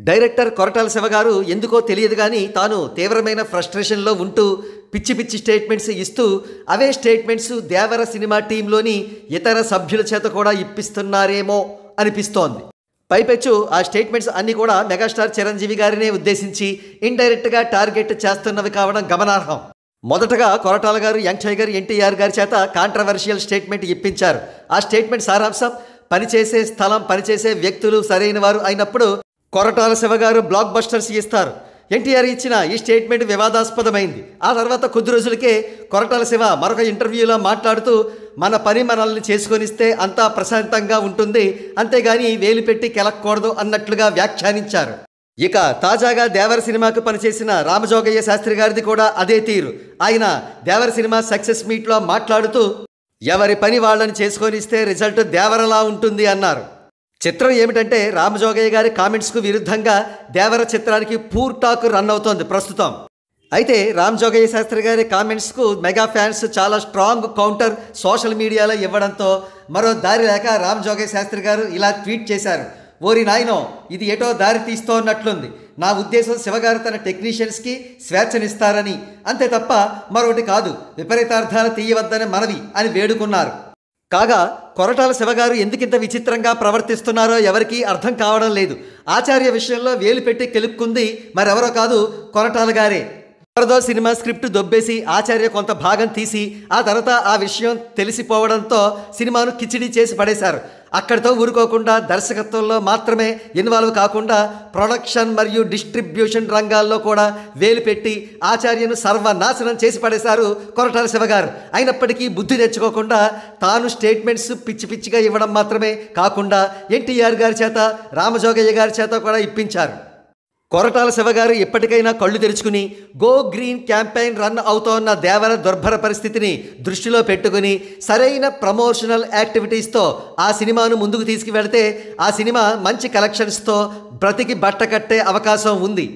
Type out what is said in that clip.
Director Koratala Shiva గారు ఎందుకో తెలియదు కానీ తాను తీవ్రమైన ఫ్రస్ట్రేషన్లో ఉంటూ పిచ్చి పిచ్చి స్టేట్మెంట్స్ ఇస్తూ అవే స్టేట్మెంట్స్ దేవర సినిమా టీంలోని ఇతర సభ్యుల చేత కూడా ఇప్పిస్తున్నారేమో అనిపిస్తోంది. పైపెచ్చు ఆ స్టేట్మెంట్స్ అన్నీ కూడా మెగాస్టార్ చిరంజీవి గారినే ఉద్దేశించి ఇండైరెక్ట్గా టార్గెట్ చేస్తున్నవి కావడం గమనార్హం. మొదటగా కొరటాల గారు యంగ్ టైగర్ ఎన్టీఆర్ గారి చేత కాంట్రవర్షియల్ స్టేట్మెంట్ ఇప్పించారు. ఆ స్టేట్మెంట్ సారాంశం, పనిచేసే స్థలం పనిచేసే వ్యక్తులు సరైన వారు అయినప్పుడు కొరటాల శివ గారు బ్లాక్ బస్టర్స్ ఇస్తారు. ఎన్టీఆర్ ఇచ్చిన ఈ స్టేట్మెంట్ వివాదాస్పదమైంది. ఆ తర్వాత కొద్ది రోజులకే కొరటాల శివ మరొక ఇంటర్వ్యూలో మాట్లాడుతూ మన పని మనల్ని చేసుకొనిస్తే అంతా ప్రశాంతంగా ఉంటుంది, అంతేగాని వేలు పెట్టి కెలక్కూడదు అన్నట్లుగా వ్యాఖ్యానించారు. ఇక తాజాగా దేవర సినిమాకు పనిచేసిన రామజోగయ్య శాస్త్రి గారిది కూడా అదే తీరు. ఆయన దేవర సినిమా సక్సెస్ మీట్లో మాట్లాడుతూ ఎవరి పని వాళ్ళని చేసుకొనిస్తే రిజల్ట్ దేవరలా ఉంటుంది అన్నారు. చిత్రం ఏమిటంటే రామజోగయ్య గారి కామెంట్స్కు విరుద్ధంగా దేవర చిత్రానికి పూర్ టాక్ రన్ అవుతోంది ప్రస్తుతం. అయితే రామజోగయ్య శాస్త్రి గారి కామెంట్స్కు మెగా ఫ్యాన్స్ చాలా స్ట్రాంగ్ కౌంటర్ సోషల్ మీడియాలో ఇవ్వడంతో మరో దారి లేక రామజోగయ్య శాస్త్రి గారు ఇలా ట్వీట్ చేశారు. ఓరి నాయనో, ఇది ఎటో దారి తీస్తోన్నట్లుంది. నా ఉద్దేశం శివగారు తన టెక్నీషియన్స్కి స్వేచ్ఛనిస్తారని, అంతే తప్ప మరొకటి కాదు, విపరీతార్థాలు తీయవద్దని మనవి అని వేడుకున్నారు. కాగా కొరటాల శివగారు ఎందుకింత విచిత్రంగా ప్రవర్తిస్తున్నారో ఎవరికీ అర్థం కావడం లేదు. ఆచార్య విషయంలో వేలు పెట్టి కెలుక్కుంది మరెవరో కాదు, కొరటాల గారే. ఎవరిదో సినిమా స్క్రిప్ట్ దొబ్బేసి ఆచార్య కొంత భాగం తీసి ఆ తర్వాత ఆ విషయం తెలిసిపోవడంతో సినిమాను కిచిడి చేసి పడేశారు. అక్కడితో ఊరుకోకుండా దర్శకత్వంలో మాత్రమే ఇన్వాల్వ్ కాకుండా ప్రొడక్షన్ మరియు డిస్ట్రిబ్యూషన్ రంగాల్లో కూడా వేలు పెట్టి ఆచార్యను సర్వనాశనం చేసి పడేశారు కొరటాల శివ గారు. అయినప్పటికీ బుద్ధి తెచ్చుకోకుండా తాను స్టేట్మెంట్స్ పిచ్చి పిచ్చిగా ఇవ్వడం మాత్రమే కాకుండా ఎన్టీఆర్ గారి చేత రామజోగయ్య గారి చేత కూడా ఇప్పించారు. కొరటాల శివ గారు ఎప్పటికైనా కళ్ళు తెరుచుకుని గో గ్రీన్ క్యాంపెయిన్ రన్ అవుతోన్న దేవర దుర్భర పరిస్థితిని దృష్టిలో పెట్టుకుని సరైన ప్రమోషనల్ యాక్టివిటీస్తో ఆ సినిమాను ముందుకు తీసుకువెళితే ఆ సినిమా మంచి కలెక్షన్స్తో బ్రతికి బట్ట కట్టే అవకాశం ఉంది.